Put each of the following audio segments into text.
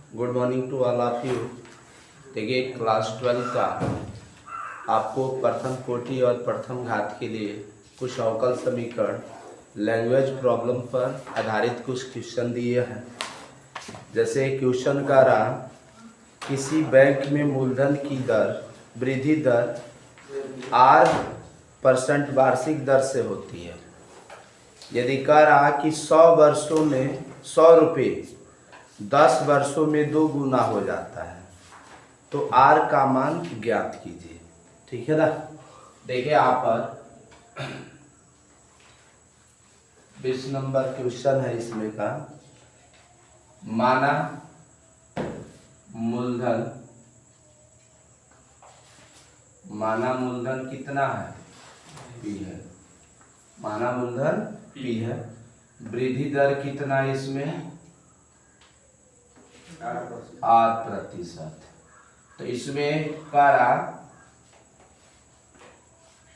Good morning to all of you. देखिए class 12 का आपको प्रथम कोटि और प्रथम घात के लिए कुछ अवकल समीकरण लैंग्वेज प्रॉब्लम पर आधारित कुछ क्वेश्चन दिए हैं। जैसे क्वेश्चन का रहा, किसी बैंक में मूलधन की दर वृद्धि दर 8% वार्षिक दर से होती है। यदि कह रहा कि 100 वर्षों में 100 रुपये 10 वर्षों में 2 गुना हो जाता है, तो आर का मान ज्ञात कीजिए। ठीक है ना। देखिए यहाँ पर 20 नंबर क्वेश्चन है इसमें का, माना मूलधन कितना है, पी है। माना मूलधन पी है, वृद्धि दर कितना है इसमें 8%। तो इसमें कह रहा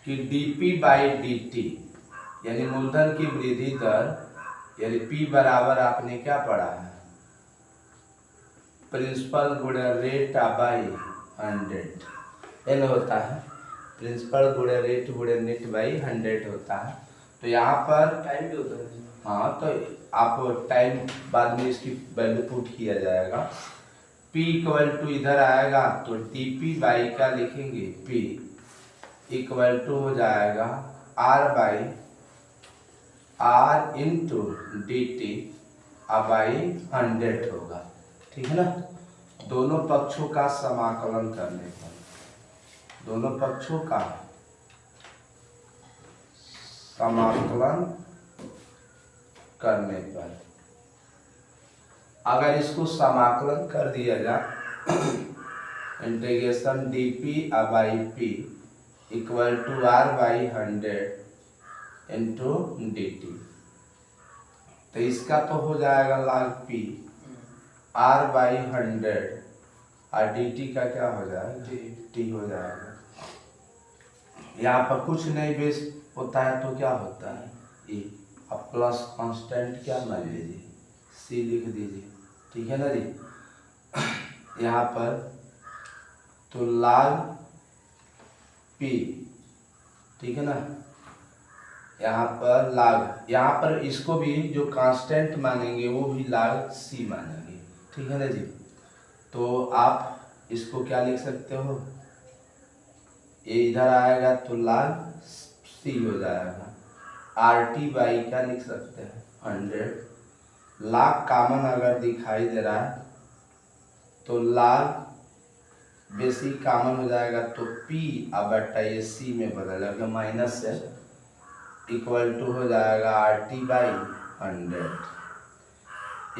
कि dp बाई dt यानी मूलधन की वृद्धि दर यानी p बराबर आपने क्या पढ़ा है, प्रिंसिपल गुणा रेट बाई 100 एन होता है। प्रिंसिपल गुणा रेट गुणा नेट बाई 100 होता है। तो यहाँ पर टाइम भी होता है। हाँ, तो आप टाइम बाद में इसकी वैल्यू पुट किया जाएगा। P इक्वल टू इधर आएगा तो dp बाई क्या लिखेंगे, P इक्वल टू हो जाएगा R by R into dt by 100 होगा। ठीक है ना। दोनों पक्षों का समाकलन करने पर, दोनों पक्षों का समाकलन करने पर अगर इसको समाकलन कर दिया जाए, integration dp by p equal to r by 100 into dt, तो इसका तो हो जाएगा log p r बाई 100 और dt का क्या हो जाएगा, t हो जाएगा। यहाँ पर कुछ नहीं बेस होता है तो क्या होता है e, अब प्लस कांस्टेंट क्या मान लीजिए c लिख दीजिए। ठीक है ना जी। यहाँ पर तो log p, ठीक है ना, यहाँ पर log, यहाँ पर इसको भी जो कांस्टेंट मानेंगे वो भी log c मानेंगे। ठीक है ना जी। तो आप इसको क्या लिख सकते हो, ये इधर आएगा तो log c हो जाएगा। RT बाई क्या लिख सकते हैं 100। log कॉमन अगर दिखाई दे रहा है तो log बेसिक कॉमन हो जाएगा, तो P अब बटा ये C में बदलेगा माइनस से, इक्वल टू हो जाएगा RT बाई 100।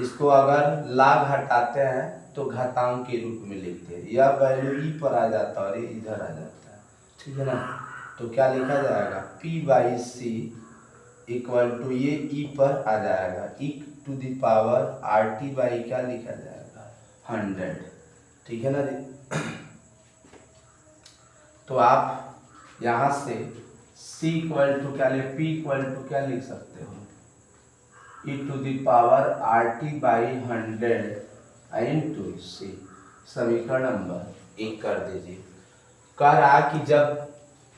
इसको अगर लाभ हटाते हैं तो घातांक के रूप में लिखते हैं, यह वैल्यू ई पर आ जाता है और ये इधर आ जाता है। ठीक है ना। तो क्या लिखा जाएगा, P by C equal to ये ई पर आ जाएगा, e to the power RT by क्या लिखा जाएगा 100। ठीक है ना जी। तो आप यहाँ से C इक्वल टू क्या लिख, P इक्वल टू क्या लिख सकते हो, e to the power RT by 100 into C। समीकरण नंबर 1 कर दीजिए। कह रहा कि जब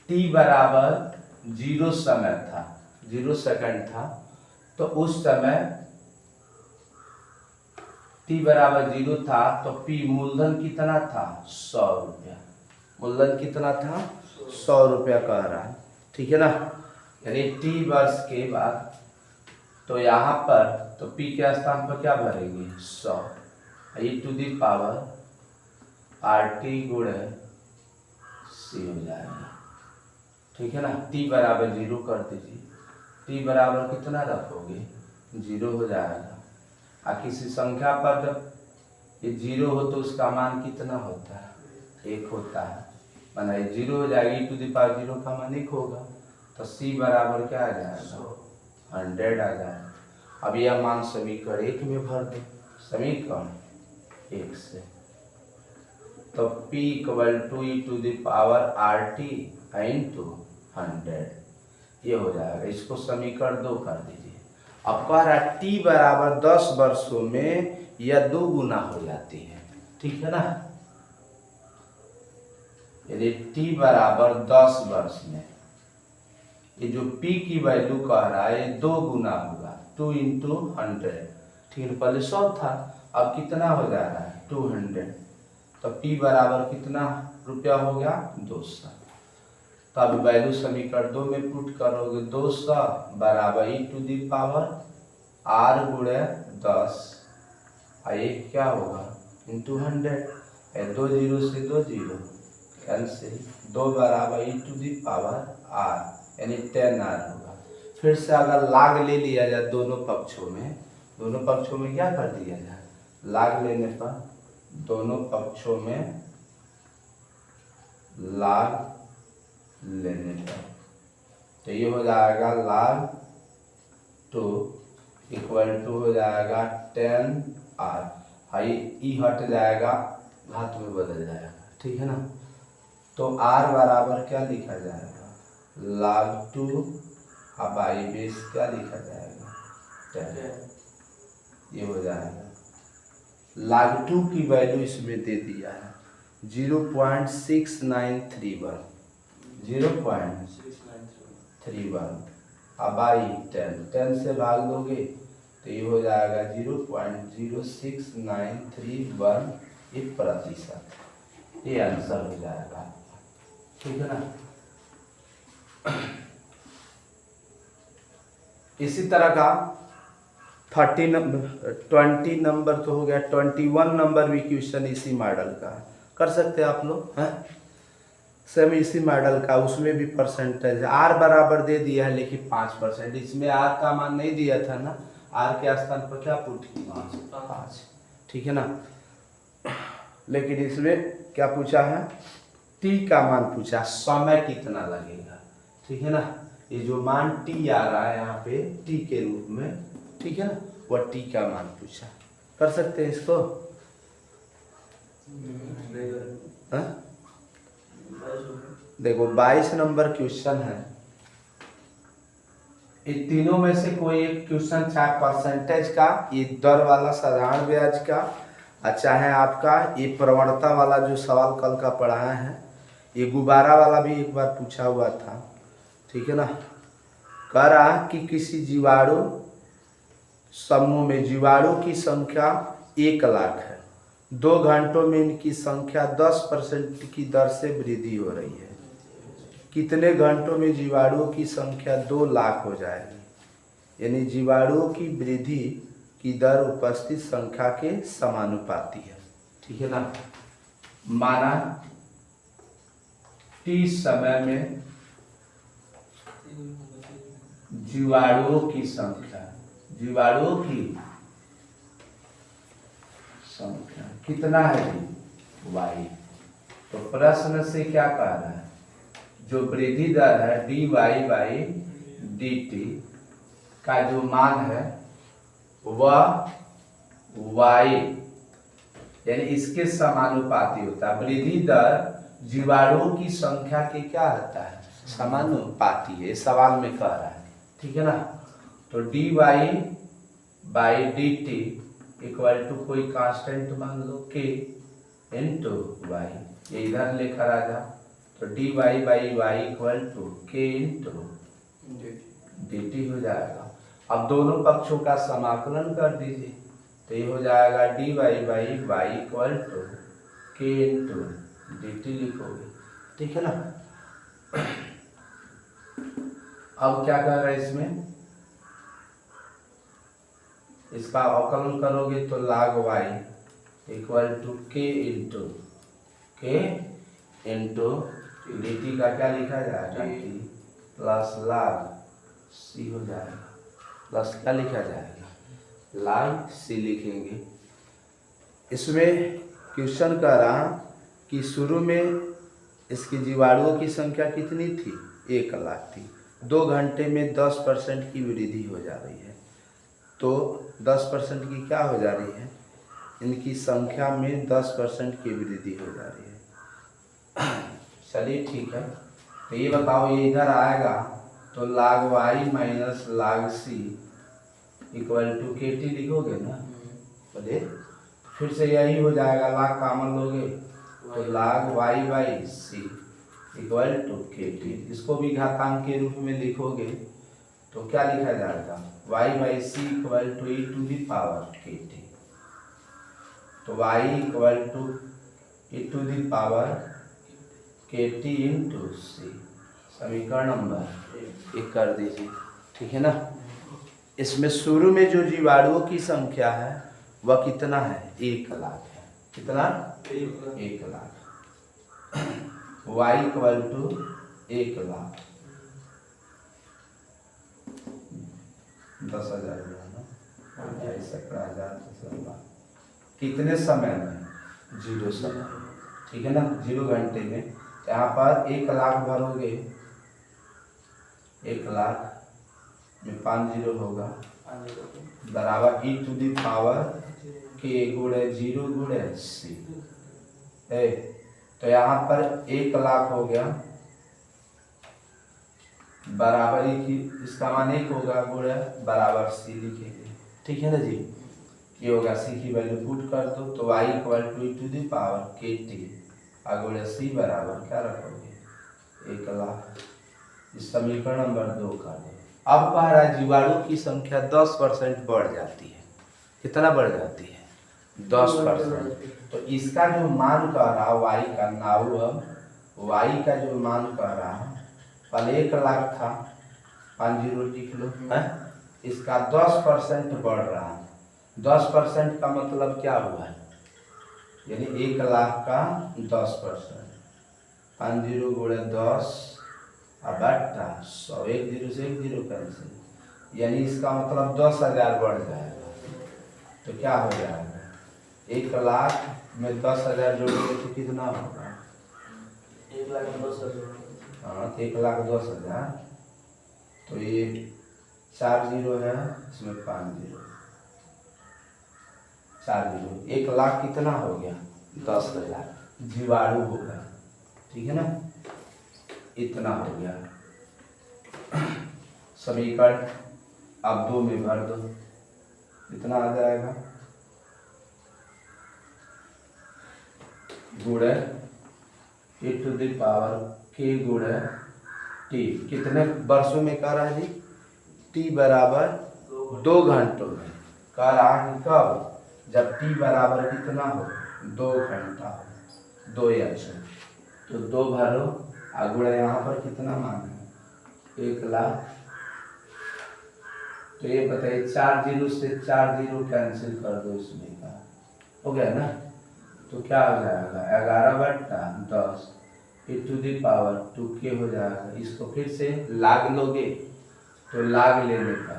t बराबर 0 समय था, 0 सेकंड था, तो उस समय t बराबर 0 था तो p मूलधन कितना था 100 रुपया। मूलधन कितना था 100 रुपया कह रहा है। ठीक है ना। यानी t वर्ष के बाद, तो यहाँ पर तो p के स्थान पर क्या भरेंगे 100, e to the power RT गुणे C हो जाएगा। ठीक है ना। t बराबर 0 कर दीजिए, t बराबर कितना रखोगे 0 हो जाएगा। और किसी संख्या पर जब ये 0 हो तो उसका मान कितना होता है 1 होता है, माना ये 0 हो जाएगा, e टू दी पावर 0 का मान 1 होगा, तो C बराबर क्या आ जाएगा 100 आ जाएगा। अब यह मान समीकरण 1 में भर दो, समीकरण 1 से, तो P equal to e to the power RT into 100 ये हो जाएगा। इसको समीकरण 2 कर दीजिए। अब कह रहा है T बराबर 10 वर्षों में यह 2 गुना हो जाती है, ठीक है ना। यदि t बराबर 10 वर्ष में ये जो p की वैल्यू कह रहा है ये 2 गुना होगा, 2 इंटू 100, ठीक है। पहले 100 था, अब कितना हो जा रहा है 200, तो p बराबर कितना रुपया हो गया 200। तो अब वैल्यू समीकरण 2 में पुट करोगे, 200 बराबर e to the power r गुणे 10, ये क्या होगा इंटू 100, 2 जीरो से 2 जीरो कैंसिल, 2 बराबर e to the power r यानी 10r होगा। फिर से अगर लाग ले लिया जाए दोनों पक्षों में क्या कर दिया जाए, लाग लेने पर दोनों पक्षों में लाग लेने पर तो ये हो जाएगा log 2 इक्वल टू हो जाएगा 10r, हाई ई हट जाएगा घात में बदल जाएगा, ठीक है ना। तो r बराबर क्या लिखा जाएगा log 2 बाई बेस क्या लिखा जाएगा 10, ये हो जाएगा। log 2 की वैल्यू इसमें दे दिया है 0.6931, 0.693 अब बाई 10 से भाग दोगे तो ये हो जाएगा 0.0693 ये प्रतिशत, ये आंसर हो जाएगा, ठीक है ना। इसी तरह का 20 नंबर तो हो गया, 21 नंबर भी क्वेश्चन इसी मॉडल का कर सकते हैं आप लोग, हैं सेम इसी मॉडल का, उसमें भी परसेंटेज आर बराबर दे दिया है लेकिन 5%, इसमें आर का मान नहीं दिया था ना, आर के स्थान पर क्या पुट किया 5, ठीक है ना। लेकिन इसमें क्या पूछा है टी का मान पूछा, समय कितना लगेगा, ठीक है ना। ये जो मान टी आ रहा है यहाँ पे टी के रूप में, ठीक है ना, वह टी का मान पूछा, कर सकते हैं इसको। देखो 22 नंबर क्वेश्चन है, इन तीनों में से कोई एक क्वेश्चन चाहे परसेंटेज का, ये दर वाला साधारण ब्याज का, चाहे आपका ये प्रवणता वाला जो सवाल कल का पढ़ाए हैं, ये गुब्बारा वाला भी एक बार पूछा हुआ था, ठीक है ना। कह रहा कि किसी जीवाणु समूह में जीवाणु की संख्या 1 लाख है, 2 घंटों में इनकी संख्या 10% की दर से वृद्धि हो रही है, कितने घंटों में जीवाणुओं की संख्या 2 लाख हो जाएगी, यानी जीवाणुओं की वृद्धि की दर उपस्थित संख्या के समानुपाती है, ठीक है ना। माना t समय में जीवाणुओं की संख्या कितना है y, तो प्रश्न से क्या कह रहा है, जो वृद्धि दर है dy बाई dt का जो मान है वह y यानी इसके समानुपाती होता है। वृद्धि दर जीवाणुओं की संख्या के क्या होता है समानुपाती है, सवाल में कह रहा है, ठीक है ना। तो dy by dt equal to कोई कांस्टेंट मान लो k इंटू वाई, ये इधर लेकर आ जा, तो dy by y equal to k into dt हो जाएगा। अब दोनों पक्षों का समाकलन कर दीजिए, तो ये हो जाएगा dy by y equal to k into dt लिखोगे, ठीक है ना। अब क्या कर रहे हैं इसमें, इसका अवकलन करोगे तो log y equal to k into dt का क्या लिखा जाएगा t प्लस log c हो जाएगा, प्लस क्या लिखा जाएगा log c लिखेंगे। इसमें क्वेश्चन कर रहा कि शुरू में इसकी जीवाणुओं की संख्या कितनी थी 1 लाख थी, 2 घंटे में 10% की वृद्धि हो जा रही है, तो 10% की क्या हो जा रही है, इनकी संख्या में 10% की वृद्धि हो जा रही है। चलिए ठीक है, तो ये बताओ ये इधर आएगा तो log y minus log c equal to kt लिखोगे ना, बोले फिर से यही हो जाएगा, लाग कॉमन लोगे तो log y by c equal to k t. इसको भी घातांक के रूप में लिखोगे तो क्या लिखा जाएगा, y by c equal to e to the power k t. तो y equal to e to the power k t into c, समीकरण नंबर 1 कर दीजिए। ठीक है ना। इसमें शुरू में जो जीवाणुओं की संख्या है वह कितना है, 1 लाख है। कितना, 1 lakh. y equal to 1 lakh 10,000 कितने समय में, 0 समय। ठीक है ना, 0 घंटे में। यहाँ पर 1 लाख भरोगे, 1 लाख में 5 0 होगा बराबर ई टू दी पावर के गुणे 0 गुणे सी है। तो यहाँ पर 1 लाख हो गया बराबर ही, इसका मान 1 होगा गुणे बराबर सी लिखेंगे। ठीक है ना जी। ये होगा सी की वैल्यू पुट कर दो तो y equal to e to the power k t गुणे सी बराबर क्या रखोगे, 1 लाख। इस समीकरण नंबर 2 कर दो। अब कह रहा है जीवाणु की संख्या 10% बढ़ जाती है। कितना बढ़ जाती है, 10%। तो इसका जो मान कह रहा है y का नाउ, अब y का जो मान कह रहा है पहले 1 लाख था, 5 0 लिख लो है। इसका 10% बढ़ रहा है। 10% का मतलब क्या हुआ है, यानी 1 लाख का 10%, 5 0 गुणे 10 बट्टा 100, 1 0 से 1 0 कैंसिल, यानी इसका मतलब 10,000 बढ़ जाएगा। तो क्या हो जाएगा, 1 लाख में 10,000 जोड़ेंगे तो कितना होगा, 1 लाख में 10,000। हाँ, 1 लाख 10,000। तो ये 4 0 है, इसमें 5 0, 4 0, 1 लाख कितना हो गया, 10,000 जीवाणु होगा। ठीक है ना, इतना हो गया। समीकरण अब 2 में भर दो, इतना आ जाएगा गुणे e to the power k गुणे t। कितने वर्षों में कह रहा है जी, t बराबर 2 घंटों में कह रहा है। कब, जब t बराबर कितना हो, 2 घंटा हो, 2 या 6। तो 2 भरो गुणे यहाँ पर कितना मान है, 1 लाख। तो ये बताइए 4 0 से 4 0 कैंसिल कर दो, इसमें का हो गया ना। तो क्या हो जाएगा, 11 बट्टा 10 e to the power 2k हो जाएगा। इसको फिर से लाग लोगे तो लाग लेने का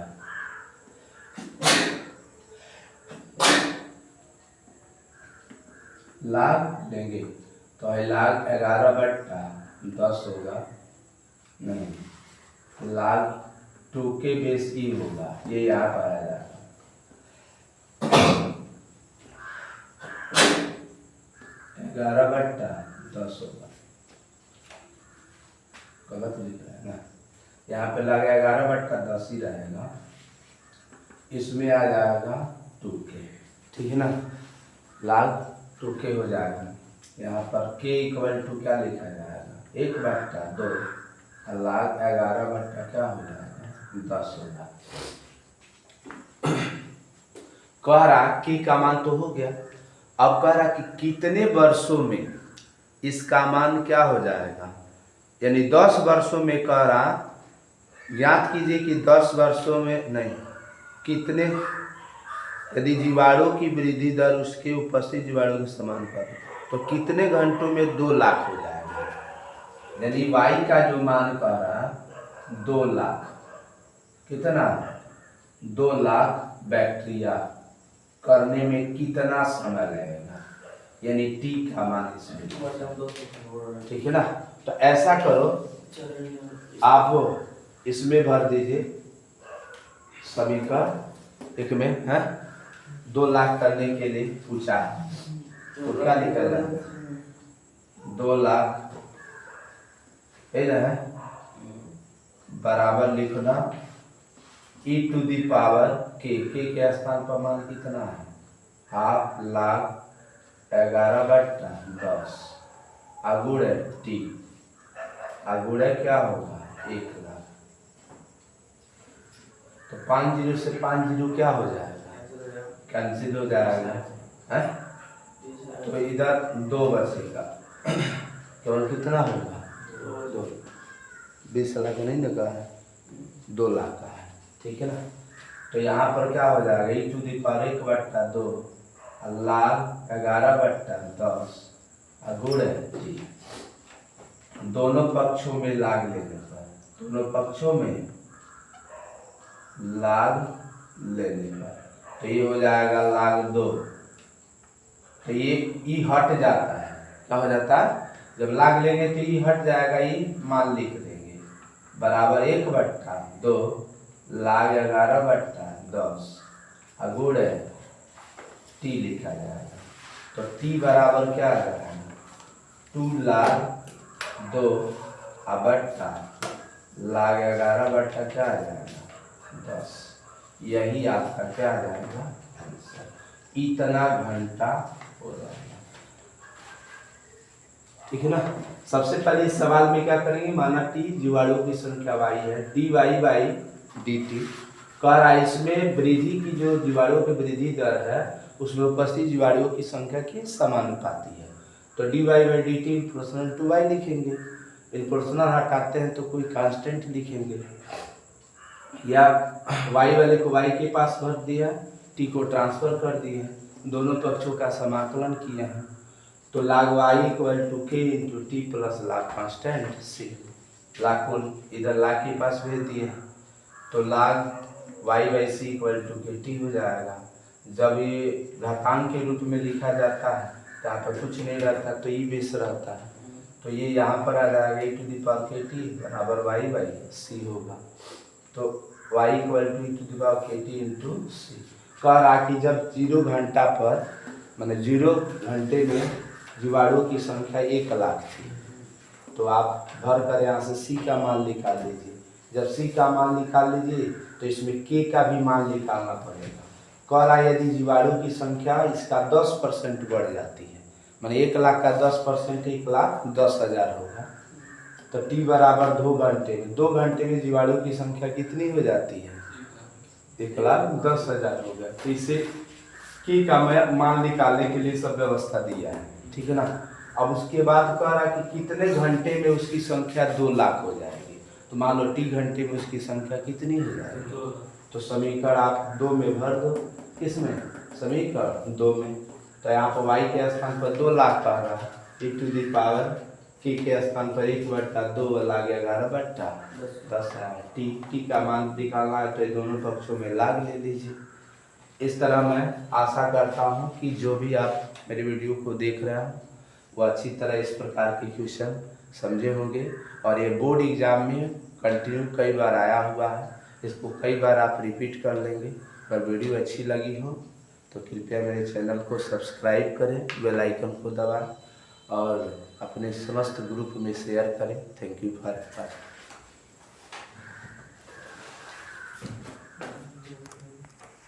लाग लेंगे तो लाग 11 बट्टा 10 होगा, नहीं लाग 2k बेस ई होगा, ये यहाँ पर आ जाएगा। 11 बट्टा 10 होगा, गलत लिख रहा है ना, यहाँ पे लगा 11 बट्टा 10 ही रहेगा, इसमें आ जाएगा 2k। ठीक है ना, लाग 2k हो जाएगा। यहाँ पर k इक्वल टू क्या लिखा जाएगा, 1 बट्टा 2, लाग 11 बट्टा क्या हो जाएगा, 10 होगा। कह रहा k का मान तो हो गया, अब कह रहा कि कितने वर्षों में इसका मान क्या हो जाएगा, यानी 10 वर्षों में कह रहा। याद कीजिए कि 10 वर्षों में नहीं, कितने, यदि जीवाणु की वृद्धि दर उसके उपस्थित जीवाणु के समान पर तो कितने घंटों में 2 लाख हो जाएगा। यानी y का जो मान कह रहा 2 लाख, कितना, 2 लाख बैक्टीरिया करने में कितना समय लगेगा, यानी t का मान इसमें। ठीक है ना, तो ऐसा करो आप इसमें भर दीजिए समीकरण 1 में है। 2 लाख करने के लिए पूछा है तो क्या लिखा जाए, 2 लाख है बराबर लिखना e to the power k के स्थान पर मान कितना है हाफ लाख 11/10 अगुड़े टी अगुड़े क्या होगा 1 लाख। तो 5 जीरो से 5 जीरो क्या हो जाएगा, कैंसिल हो जाएगा है। तो इधर 2 बचेगा तो कितना होगा 2। 20 लाख नहीं ना का है 2 लाख का है, ठीक है ना। तो यहाँ पर क्या हो जाएगा e⁻1/2 लाख 11/10 गुणे जी। दोनों पक्षों में लाग लेने पर, दोनों पक्षों में लाग लेने पर तो ये हो जाएगा लाग 2। तो ये ई हट जाता है, क्या हो जाता है जब लाग लेंगे तो ई हट जाएगा, ई मान लिख देंगे बराबर 1/2 लाग 11/10 गुणे टी लिखा जाएगा। तो टी बराबर क्या आ जाएगा 2 लाख 2 बट्टा लाग 11/10 क्या आ जाएगा 10। यही आपका क्या आ जाएगा आंसर, इतना घंटा हो जाएगा, ठीक है ना। सबसे पहले इस सवाल में क्या करेंगे, माना टी जीवाणुओं की संख्या y है, dy/dt कह रहा है इसमें वृद्धि की जो जीवाणुओं की वृद्धि दर है उसमें उपस्थित जीवाणुओं की संख्या के समानुपाती है। तो dy/dt प्रोपोर्शनल टू y लिखेंगे, इन प्रोपोर्शनल हटाते हैं तो कोई कांस्टेंट लिखेंगे, या y वाले को y के पास भर दिया, t को ट्रांसफर कर दिए, दोनों पक्षों का समाकलन किया है। तो log y = k × t plus log constant c, log को इधर log के पास भेज दिए तो log y/c = kt हो जाएगा। जब ये घातांक के रूप में लिखा जाता है तो यहाँ पर कुछ नहीं रहता तो ई बेस रहता है, तो ये यहाँ पर आ जाएगा e⁻kt बराबर y/c होगा। तो y = e⁻kt × c। कह रहा कि जब 0 घंटा पर माने 0 घंटे में जीवाणुओं की संख्या 1 लाख थी, तो आप भर कर यहाँ से c का मान निकाल लीजिए। जब c का मान निकाल लीजिए तो इसमें k का भी मान निकालना पड़ेगा। कह रहा यदि जीवाणुओं की संख्या इसका 10% बढ़ जाती है, माने 1 लाख का 10% 1,10,000 होगा, तो t बराबर 2 घंटे में, 2 घंटे में जीवाणुओं की संख्या कितनी हो जाती है 1,10,000 हो गया। तो इसे की का मान निकालने के लिए सब व्यवस्था दिया है, ठीक है ना। अब उसके बाद कह रहा कि कितने घंटे में उसकी संख्या 2 लाख हो जाएगी, तो मान लो t घंटे में उसकी संख्या कितनी हो जाएगी, तो समीकरण आप 2 में भर दो, किसमें समीकरण 2 में। तो यहाँ पर y के स्थान पर 2 लाख कह रहा है, e⁻k के स्थान पर 1/2 लाग 11/10 है। टी का मान निकालना है तो ये दोनों पक्षों में लाग ले लीजिए। इस तरह मैं आशा करता हूँ कि जो भी आप मेरे वीडियो को देख रहे हैं वो अच्छी तरह इस प्रकार के क्वेश्चन समझे होंगे, और ये बोर्ड एग्जाम में कंटिन्यू कई बार आया हुआ है, इसको कई बार आप रिपीट कर लेंगे। अगर वीडियो अच्छी लगी हो तो कृपया मेरे चैनल को सब्सक्राइब करें, बेल आइकन को दबाएं और अपने समस्त ग्रुप में शेयर करें। Thank you for watching.